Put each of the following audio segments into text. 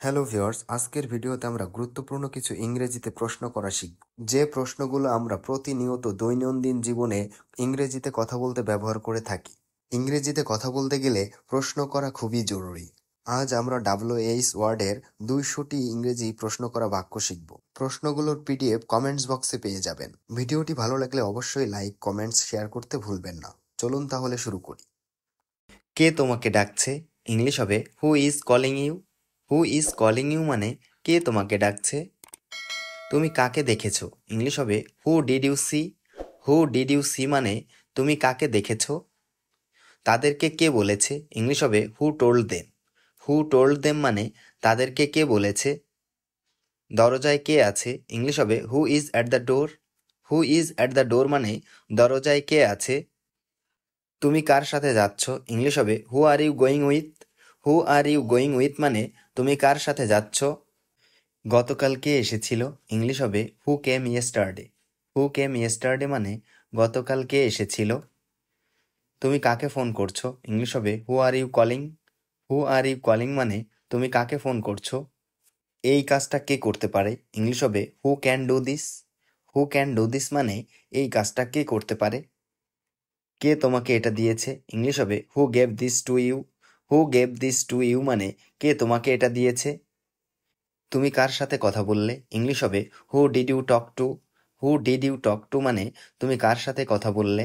Hello viewers, আজকের ভিডিওতে আমরা গুরুত্বপূর্ণ কিছু ইংরেজিতে প্রশ্ন করা শিখব। যে প্রশ্নগুলো আমরা প্রতিনিয়ত দৈনন্দিন জীবনে ইংরেজিতে কথা বলতে ব্যবহার করে থাকি। ইংরেজিতে কথা বলতে গেলে প্রশ্ন করা খুবই জরুরি। আজ আমরা WH ওয়ার্ডের 200টি ইংরেজি প্রশ্ন করা বাক্য শিখব। প্রশ্নগুলোর PDF কমেন্টস বক্সে পেয়ে যাবেন। ভিডিওটি ভালো লাগলে অবশ্যই লাইক, কমেন্টস, শেয়ার করতে ভুলবেন না। চলুন তাহলে শুরু করি। কে তোমাকে ডাকছে? ইংলিশ হবে who is calling you. Who is calling you মানে কে তোমাকে ডাকছে। তুমি কাকে দেখেছো? ইংলিশ হবে who did you see. Who did you see মানে তুমি কাকে দেখেছো। তাদেরকে কে বলেছে? ইংলিশ হবে who told them. Who told them মানে তাদেরকে কে বলেছে। দরজায় কে আছে? ইংলিশ হবে who is at the door. Who is at the door মানে দরজায় কে আছে। তুমি কার সাথে যাচ্ছ? ইংলিশ হবে who are you going with. Who are you going with মানে তুমি কার সাথে যাচ্ছ। গতকাল কে এসেছিল? ইংলিশ হবে হু কেম ইয়েস্টারডে। হু কেম ইয়েস্টারডে মানে গতকাল কে এসেছিল। তুমি কাকে ফোন করছো? ইংলিশ হবে who are you calling. Who are you calling মানে তুমি কাকে ফোন করছো। এই কাজটা কে করতে পারে? ইংলিশ হবে who can do this. Who can do this মানে এই কাজটা কে করতে পারে। কে তোমাকে এটা দিয়েছে? ইংলিশ হবে who gave this to you. Who gave this to you মানে কে তোমাকে এটা দিয়েছে। তুমি কার সাথে কথা বললে? ইংলিশ হবে who did you talk to. Who did you talk to মানে তুমি কার সাথে কথা বললে।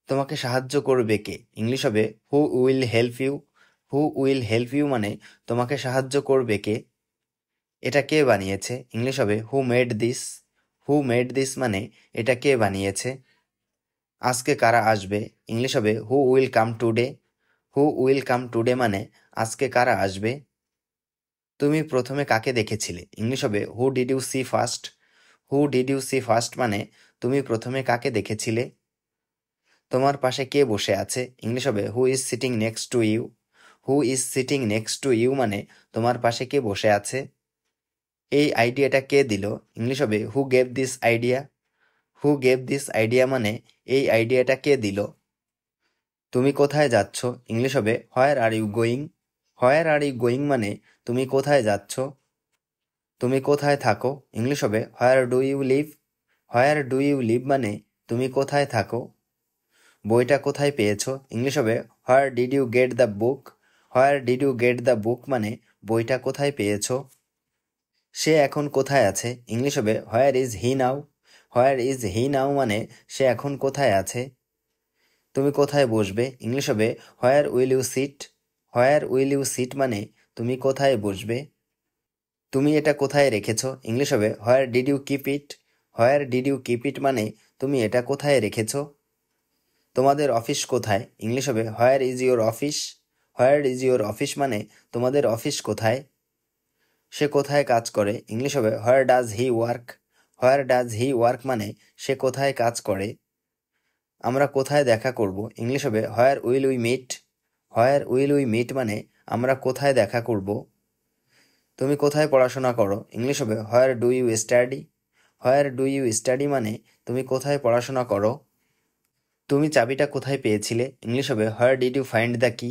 তোমাকে সাহায্য করবে কে? ইংলিশ হবে who will help you. Who will help you মানে তোমাকে সাহায্য করবে কে। এটা কে বানিয়েছে? ইংলিশ হবে who made this. Who made this মানে এটা কে বানিয়েছে। আজকে কারা আসবে? ইংলিশ হবে who will come today. Who will come today মানে আজকে কারা আসবে। তুমি প্রথমে কাকে দেখেছিলে? ইংলিশ হবে who did you see first. Who did you see first মানে তুমি প্রথমে কাকে দেখেছিলে। তোমার পাশে কে বসে আছে? ইংলিশ হবে who is sitting next to you. Who is sitting next to you মানে তোমার পাশে কে বসে আছে। এই আইডিয়াটা কে দিল? ইংলিশ হবে who gave this idea. Who gave this idea মানে এই আইডিয়াটা কে দিল। তুমি কোথায় যাচ্ছ? ইংলিশ হবে where are you going. Where are you going মানে তুমি কোথায় যাচ্ছ। তুমি কোথায় থাকো? ইংলিশ হবে where do you live. Where do you live মানে তুমি কোথায় থাকো। বইটা কোথায় পেয়েছো? ইংলিশ হবে where did you get the book. Where did you get the book মানে বইটা কোথায় পেয়েছো। সে এখন কোথায় আছে? ইংলিশ হবে where is he now. Where is হি নাও মানে সে এখন কোথায় আছে। তুমি কোথায় বসবে? ইংলিশ হবে where will you sit. Where will you sit মানে তুমি কোথায় বসবে। তুমি এটা কোথায় রেখেছো? ইংলিশ হবে where did you keep it. Where did you keep it মানে তুমি এটা কোথায় রেখেছো। তোমাদের অফিস কোথায়? ইংলিশ হবে where is your office. Where is your office মানে তোমাদের অফিস কোথায়। সে কোথায় কাজ করে? ইংলিশ হবে where does he work. Where does he work মানে সে কোথায় কাজ করে। আমরা কোথায় দেখা করব? ইংলিশ হবে where will we meet. Where will we meet মানে আমরা কোথায় দেখা করব। তুমি কোথায় পড়াশোনা করো? ইংলিশ হবে where do you study. Where do you study মানে তুমি কোথায় পড়াশোনা করো। তুমি চাবিটা কোথায় পেয়েছিলে? ইংলিশ হবে where did you find the key.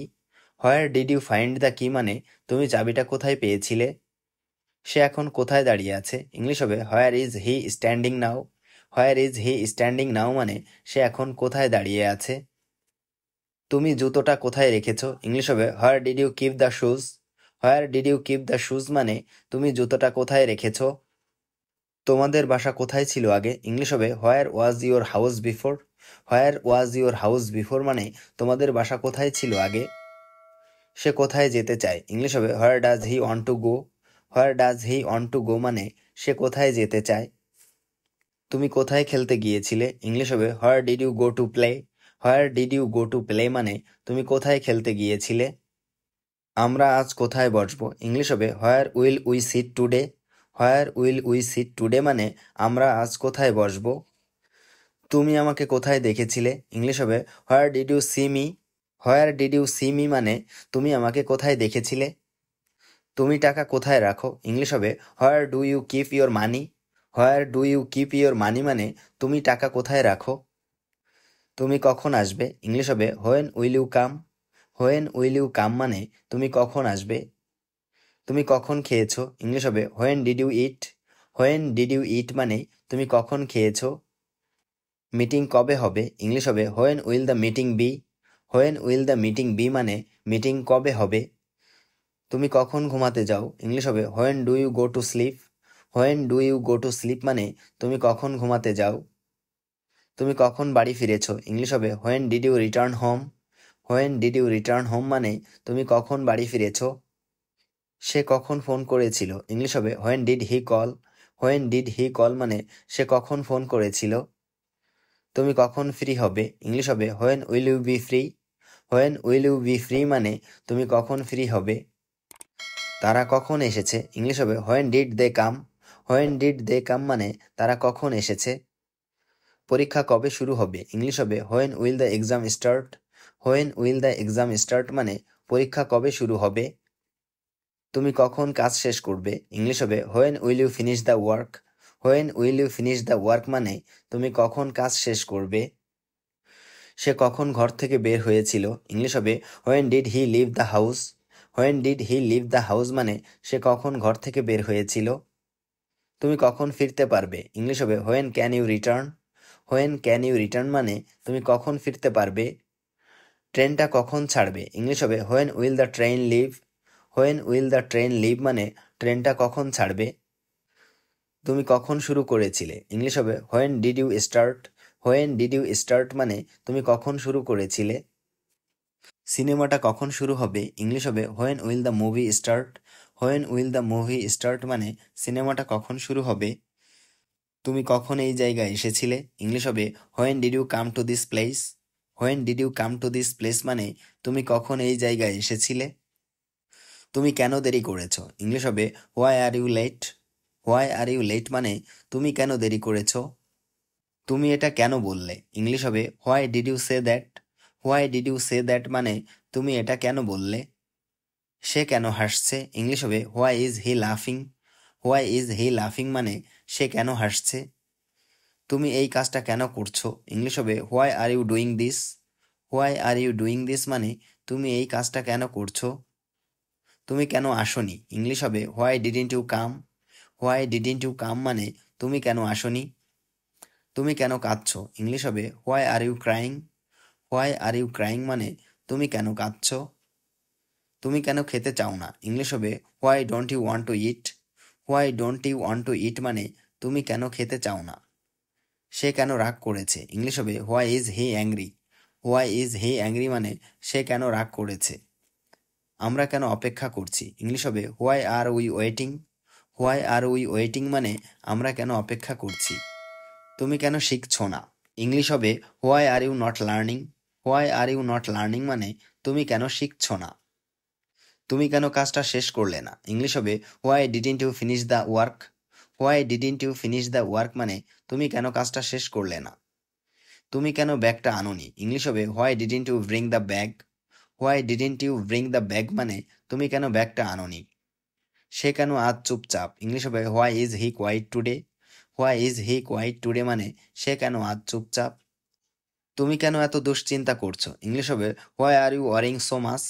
Where did you find the key মানে তুমি চাবিটা কোথায় পেয়েছিলে। সে এখন কোথায় দাঁড়িয়ে আছে? ইংলিশ হবে where is he standing now. Where is he standing now মানে সে এখন কোথায় দাঁড়িয়ে আছে। তুমি জুতোটা কোথায় রেখেছো? ইংলিশ হবে where did you keep the shoes. Where did you keep the shoes মানে তুমি জুতোটা কোথায় রেখেছো। তোমাদের বাসা কোথায় ছিল আগে? ইংলিশ হবে where was your house before. Where was your house before মানে তোমাদের বাসা কোথায় ছিল আগে। সে কোথায় যেতে চায়? ইংলিশ হবে where does he want to go. Where does he want to go মানে সে কোথায় যেতে চায়। তুমি কোথায় খেলতে গিয়েছিলে? ইংলিশ হবে where did you go to play. Where did you go to play মানে তুমি কোথায় খেলতে গিয়েছিলে। আমরা আজ কোথায় বসবো? ইংলিশ হবে where will we seat today. Where will we seat today মানে আমরা আজ কোথায় বসবো। তুমি আমাকে কোথায় দেখেছিলে? ইংলিশ হবে where did you see me. Where did you see me মানে তুমি আমাকে কোথায় দেখেছিলে। তুমি টাকা কোথায় রাখো? ইংলিশ হবে where do you keep your money. Where do you keep your money মানে তুমি টাকা কোথায় রাখো। তুমি কখন আসবে? ইংলিশ হবে when will you come. When will you come মানে তুমি কখন আসবে। তুমি কখন খেয়েছো? ইংলিশ হবে when did you eat. When did you eat মানে তুমি কখন খেয়েছো? মিটিং কবে হবে? ইংলিশ হবে when will the meeting be. When will the meeting be মানে মিটিং কবে হবে? তুমি কখন ঘুমাতে যাও? ইংলিশ হবে when do you go to sleep. When do you go to slip মানে তুমি কখন ঘুমাতে যাও? তুমি কখন বাড়ি ফিরেছো? ইংলিশ হবে when did you return home. When did you return home মানে তুমি কখন বাড়ি ফিরেছো? সে কখন ফোন করেছিল? ইংলিশ হবে when did he call. When did he call মানে সে কখন ফোন করেছিল? তুমি কখন ফ্রি হবে? ইংলিশ হবে when will you be free. When will you be free মানে তুমি কখন ফ্রি হবে? তারা কখন এসেছে? ইংলিশ হবে when did they come. When did they come মানে তারা কখন এসেছে? পরীক্ষা কবে শুরু হবে? ইংলিশ হবে when will the exam start. When will the exam start মানে পরীক্ষা কবে শুরু হবে? তুমি কখন কাজ শেষ করবে? ইংলিশ হবে when will you finish the work. When will you finish the work মানে তুমি কখন কাজ শেষ করবে? সে কখন ঘর থেকে বের হয়েছিল? ইংলিশ হবে when did he leave the house. When did he leave the house মানে সে কখন ঘর থেকে বের হয়েছিল? তুমি কখন ফিরতে পারবে? ইংলিশ হবে when can you return. When can you return মানে তুমি কখন ফিরতে পারবে? ট্রেনটা কখন ছাড়বে? ইংলিশ হবে when will the train leave. When will the train leave মানে ট্রেনটা কখন ছাড়বে? তুমি কখন শুরু করেছিলে? ইংলিশ হবে when did you start. When did you start মানে তুমি কখন শুরু করেছিলে? সিনেমাটা কখন শুরু হবে? ইংলিশ হবে when will the movie start. When will the movie start মানে সিনেমাটা কখন শুরু হবে? তুমি কখন এই জায়গায় এসেছিলে? ইংলিশ হবে when did you come to this place. When did you come to this place মানে তুমি কখন এই জায়গায় এসেছিলে? তুমি কেন দেরি করেছো? ইংলিশ হবে why are you late. Why are you late মানে তুমি কেন দেরি করেছো? তুমি এটা কেন বললে? ইংলিশ হবে why did you say that. Why did you say that মানে তুমি এটা কেন বললে? সে কেন হাসছে? ইংলিশ হবে হোয়াই ইজ হি লাফিং। হোয়াই ইজ হি লাফিং মানে সে কেন হাসছে? তুমি এই কাজটা কেন করছো? ইংলিশ হবে why are you doing this. Why are you doing this মানে তুমি এই কাজটা কেন করছো? তুমি কেন আসনি? ইংলিশ হবে why didn't you come. Why didn't you come মানে তুমি কেন আসনি? তুমি কেন কাঁদছো? ইংলিশ হবে why are you crying. Why are you crying মানে তুমি কেন কাঁদছো? তুমি কেন খেতে চাও না? ইংলিশ হবে why don't you want to eat. Why don't you want to eat মানে তুমি কেন খেতে চাও না? সে কেন রাগ করেছে? ইংলিশ হবে why is he angry. Why is he angry মানে সে কেন রাগ করেছে? আমরা কেন অপেক্ষা করছি? ইংলিশ হবে why R we waiting. Why are we waiting মানে আমরা কেন অপেক্ষা করছি? তুমি কেন শিখছো না? ইংলিশ হবে why are you not learning. Why are you not learning মানে তুমি কেন শিখছো না? তুমি কেন কাজটা শেষ করলে না? ইংলিশ হবে why didn't you finish the work. Why didn't you finish the work মানে তুমি কেন কাজটা শেষ করলে না? তুমি কেন ব্যাগটা আনোনি? ইংলিশ হবে why didn't you bring the bag. Why didn't you bring the bag মানে তুমি কেন ব্যাগটা আনোনি? সে কেন আজ চুপচাপ? ইংলিশ হবে why is he quiet today. Why is he quiet today মানে সে কেন আজ চুপচাপ? তুমি কেন এত দুশ্চিন্তা করছো? ইংলিশ হবে why are you worrying so much.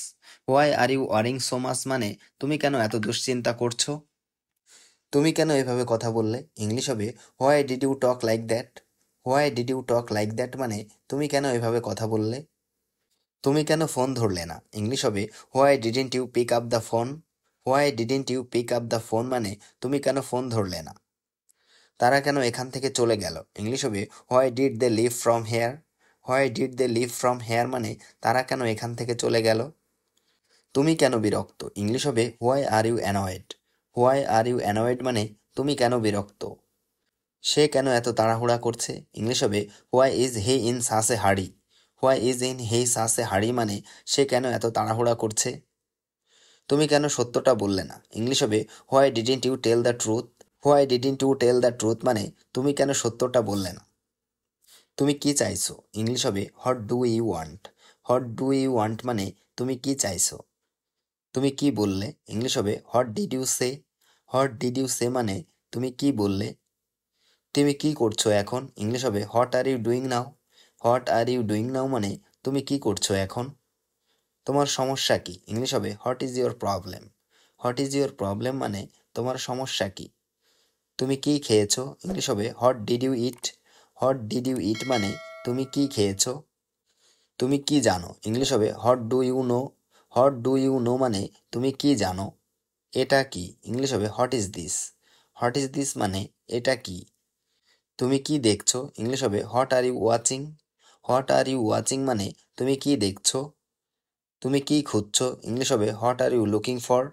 Why are you worrying so much মানে তুমি কেন এত দুশ্চিন্তা করছো? তুমি কেন এভাবে কথা বললে? ইংলিশ হবে why did you talk like that. Why did you talk like that মানে তুমি কেন এভাবে কথা বললে? তুমি কেন ফোন ধরলে না? ইংলিশ হবে why didn't you pick up the phone. Why didn't you pick up the phone মানে তুমি কেন ফোন ধরলে না? তারা কেন এখান থেকে চলে গেল? ইংলিশ হবে why did they leave from here. Why did they leave from here মানে তারা কেন এখান থেকে চলে গেল? তুমি কেন বিরক্ত? ইংলিশ হবে why are you annoyed. Why are you annoyed মানে তুমি কেন বিরক্ত? সে কেন এত তাড়াহুড়া করছে? ইংলিশ হবে why is he in such a hurry. Why is in he such a hurry মানে সে কেন এত তাড়াহুড়া করছে? তুমি কেন সত্যটা বললে না? ইংলিশ হবে why didn't you tell the truth. Why didn't you tell the truth মানে তুমি কেন সত্যটা বললে না? তুমি কি চাইছো? ইংলিশ হবে what do you want. What do you want মানে তুমি কি চাইছো? তুমি কি বললে? ইংলিশ হবে what did you say. What did you say মানে তুমি কি বললে? তুমি কি করছো এখন? ইংলিশ হবে what are you doing now. What are you doing now মানে তুমি কি করছো এখন? তোমার সমস্যা কি? ইংলিশ হবে what is your problem. What is your problem মানে তোমার সমস্যা কি। তুমি কি খেয়েছো, ইংলিশ হবে what did you eat. What did you eat মানে তুমি কি খেয়েছো। তুমি কি জানো, ইংলিশ হবে what do you know. What do you know মানে তুমি কি জানো। এটা কি, ইংলিশ হবে what is this. What is this মানে এটা কি। তুমি কি দেখছো, ইংলিশ হবে what are you watching. What are you watching মানে তুমি কি দেখছো। তুমি কি খুঁজছো, ইংলিশ হবে what are you looking for.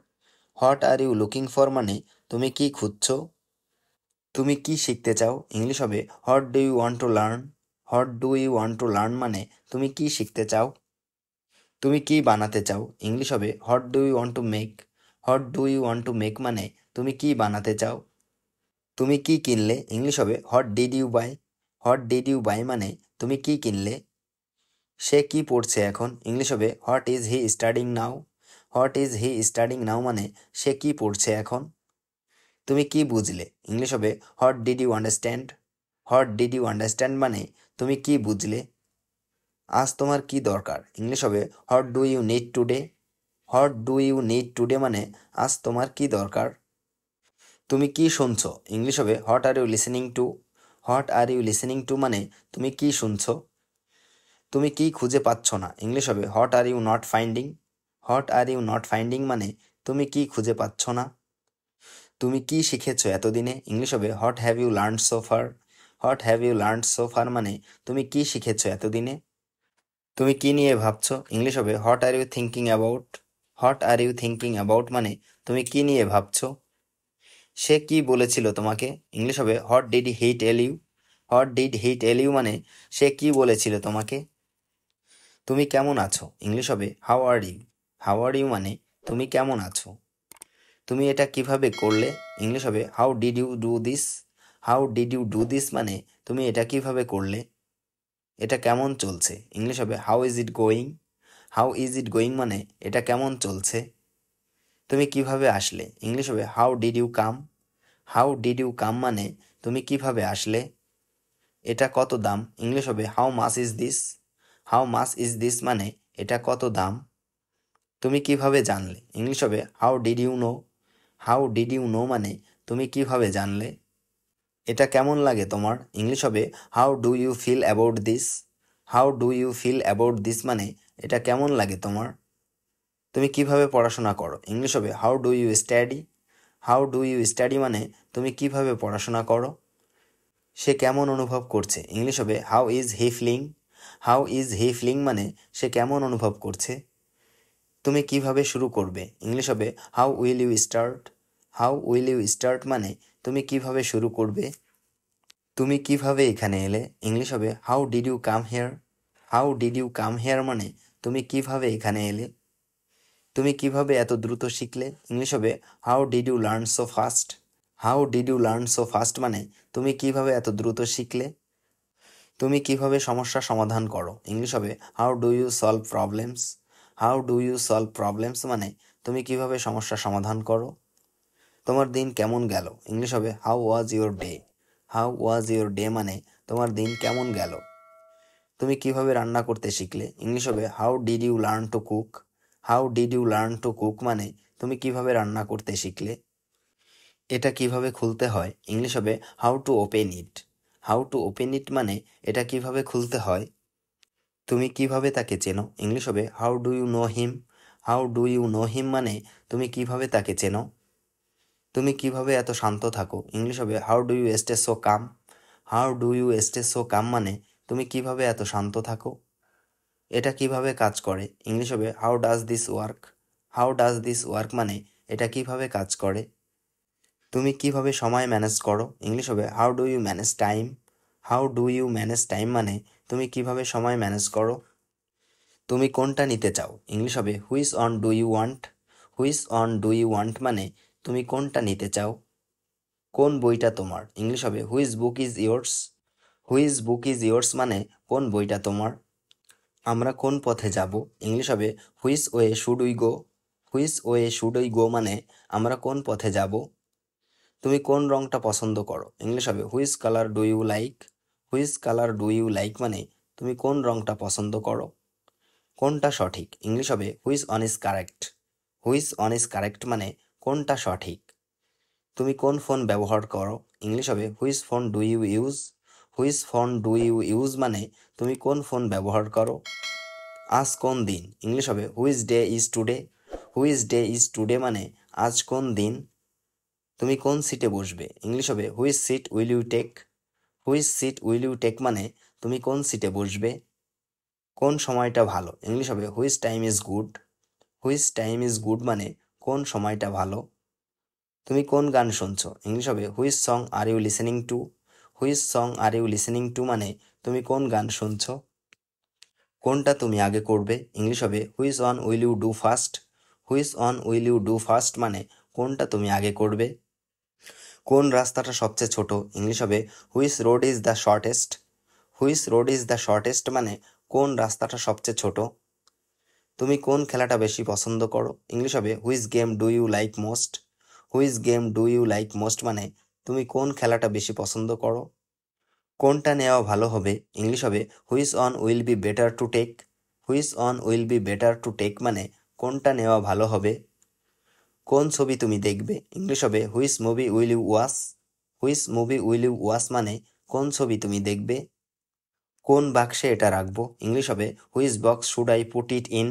What are you looking for মানে তুমি কি খুঁজছো। তুমি কি শিখতে চাও, ইংলিশ হবে what do you want to learn. What do you want to learn মানে তুমি কি শিখতে চাও। তুমি কি বানাতে চাও, ইংলিশ হবে what do you want to make. What do you want to make মানে তুমি কি বানাতে চাও। তুমি কি কিনলে, ইংলিশ হবে what did you buy. What did you buy মানে তুমি কি কিনলে। সে কি পড়ছে এখন, ইংলিশ হবে what is he studying now. What is he studying now মানে সে কি পড়ছে এখন। তুমি কি বুঝলে, ইংলিশ হবে what did you understand. What did you understand মানে তুমি কি বুঝলে। আজ তোমার কি দরকার, ইংলিশ হবে what do you need today. What do you need today মানে আজ তোমার কি দরকার। তুমি কি শুনছো, ইংলিশ হবে what are you listening to. What are you listening to মানে তুমি কি শুনছো। তুমি কি খুঁজে পাচ্ছ না, ইংলিশ হবে what are you not finding. What are you not finding মানে তুমি কি খুঁজে পাচ্ছ না। তুমি কি শিখেছো এতদিনে, ইংলিশ হবে what have you learned so far. What have you learned so far মানে তুমি কি শিখেছো এতদিনে। তুমি কি নিয়ে ভাবছো, ইংলিশ হবে what are you thinking about. What are you thinking about মানে তুমি কি নিয়ে ভাবছো। সে কি বলেছিল তোমাকে, ইংলিশ হবে what did he tell you. What did he tell you মানে সে কি বলেছিল তোমাকে। তুমি কেমন আছো, ইংলিশ হবে how are you. How are you মানে তুমি কেমন আছো। তুমি এটা কিভাবে করলে, ইংলিশ হবে how did you do this. How did you do this মানে তুমি এটা কিভাবে করলে। এটা কেমন চলছে, ইংলিশ হবে how is it going. How is it going মানে এটা কেমন চলছে। তুমি কিভাবে আসলে, ইংলিশ হবে how did you come. How did you come মানে তুমি কিভাবে আসলে। এটা কত দাম, ইংলিশ হবে how much is this. How much is this মানে এটা কত দাম। তুমি কিভাবে জানলে, ইংলিশ হবে how did you know. How did you know মানে তুমি কিভাবে জানলে। এটা কেমন লাগে তোমার, ইংলিশ হবে how do you feel about this. How do you feel about this মানে এটা কেমন লাগে তোমার। তুমি কিভাবে পড়াশোনা করো, ইংলিশ হবে how do you study. How do you study মানে তুমি কিভাবে পড়াশোনা করো। সে কেমন অনুভব করছে, ইংলিশ হবে how is he feeling. How is he feeling মানে সে কেমন অনুভব করছে। তুমি কিভাবে শুরু করবে, ইংলিশ হবে how will you start. How will you start মানে তুমি কিভাবে শুরু করবে। তুমি কিভাবে এখানে এলে, ইংলিশ হবে how did you come here. How did you come here মানে তুমি কিভাবে এখানে এলে। তুমি কিভাবে এত দ্রুত শিখলে, ইংলিশ হবে how did you learn so fast. How did you learn so fast মানে তুমি কিভাবে এত দ্রুত শিখলে। তুমি কিভাবে সমস্যা সমাধান করো, ইংলিশ হবে how do you solve problems. How do you solve problems মানে তুমি কিভাবে সমস্যা সমাধান করো। তোমার দিন কেমন গেল, ইংলিশ হবে how was your day. How was your day মানে তোমার দিন কেমন গেল। তুমি কিভাবে রান্না করতে শিখলে, ইংলিশ হবে how did you learn to cook. How did you learn to cook মানে তুমি কিভাবে রান্না করতে শিখলে। এটা কিভাবে খুলতে হয়, ইংলিশ হবে how to open it. How to open it মানে এটা কিভাবে খুলতে হয়। তুমি কিভাবে তাকে চেনো, ইংলিশ হবে how do you know him. How do you know him মানে তুমি কিভাবে তাকে চেনো। তুমি কিভাবে এত শান্ত থাকো, ইংলিশ হবে how do you stay so calm. How do you stay so calm মানে তুমি কিভাবে এত শান্ত থাকো। এটা কিভাবে কাজ করে, ইংলিশ হবে how does this work. How does this work মানে এটা কিভাবে কাজ করে। তুমি কিভাবে সময় ম্যানেজ করো, ইংলিশ হবে how do you manage time. How do you manage time মানে তুমি কিভাবে সময় ম্যানেজ করো। তুমি কোনটা নিতে চাও, ইংলিশ হবে which one do you want. Which one do you want মানে তুমি কোনটা নিতে চাও। কোন বইটা তোমার, ইংলিশ হবে which book is yours. Which book is yours মানে কোন বইটা তোমার। আমরা কোন পথে যাব, ইংলিশ হবে which way should we go. Which way should we go মানে আমরা কোন পথে যাব। তুমি কোন রংটা পছন্দ করো, ইংলিশ হবে which colour do you like. Which colour do you like মানে তুমি কোন রংটা পছন্দ করো। কোনটা সঠিক, ইংলিশ হবে which on is correct. Which on is correct মানে কোনটা সঠিক? তুমি কোন ফোন ব্যবহার করো? ইংলিশ হবে which phone do you use. Which phone do you use মানে তুমি কোন ফোন ব্যবহার করো। আজ কোন দিন? ইংলিশ হবে which day is today. Which day is today মানে আজ কোন দিন। তুমি কোন সিটে বসবে? ইংলিশ হবে which seat will you take. Which seat will you take মানে তুমি কোন সিটে বসবে। কোন সময়টা ভালো? ইংলিশ হবে which time is good. Which time is good মানে কোন সময়টা ভালো। তুমি কোন গান শুনছো? ইংলিশ হবে which song are you listening to. Which song are you listening to মানে তুমি কোন গান শুনছো। কোনটা তুমি আগে করবে? ইংলিশ হবে which one will you do first. Which one will you do first মানে কোনটা তুমি আগে করবে। কোন রাস্তাটা সবচেয়ে ছোট? ইংলিশ হবে which road is the shortest. Which road is the shortest মানে কোন রাস্তাটা সবচেয়ে ছোট। তুমি কোন খেলাটা বেশি পছন্দ করো? ইংলিশ হবে which game do you like most. Which game do you like most মানে তুমি কোন খেলাটা বেশি পছন্দ করো। কোনটা নেওয়া ভালো হবে? ইংলিশ হবে which one will be better to take. Which one will be better to take মানে কোনটা নেওয়া ভালো হবে। কোন ছবি তুমি দেখবে? ইংলিশ হবে which movie will you watch. Which movie will you watch মানে কোন ছবি তুমি দেখবে। কোন বাক্সে এটা রাখবো? ইংলিশ হবে which box should I put it in.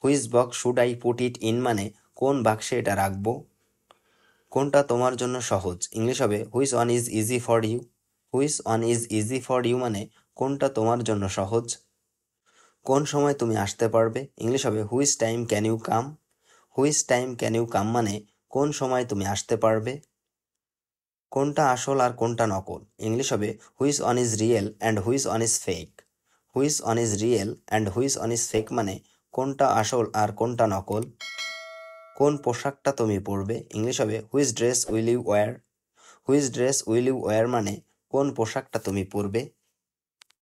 Which box should I put it in মানে কোন বাক্সে এটা রাখবো। কোনটা তোমার জন্য সহজ? ইংলিশ হবে which one is easy for you. Which one is easy for you মানে কোনটা তোমার জন্য সহজ। কোন সময় তুমি আসতে পারবে? ইংলিশ হবে which time can you come. Which time can you come মানে কোন সময় তুমি আসতে পারবে। কোনটা আসল আর কোনটা নকল? ইংলিশ হবে which one is real and which one is fake. Which one is real and which one is fake মানে কোনটা আসল আর কোনটা নকল। কোন পোশাকটা তুমি পরবে? ইংলিশ হবে which dress will you wear. Which dress will you wear মানে কোন পোশাকটা তুমি পরবে।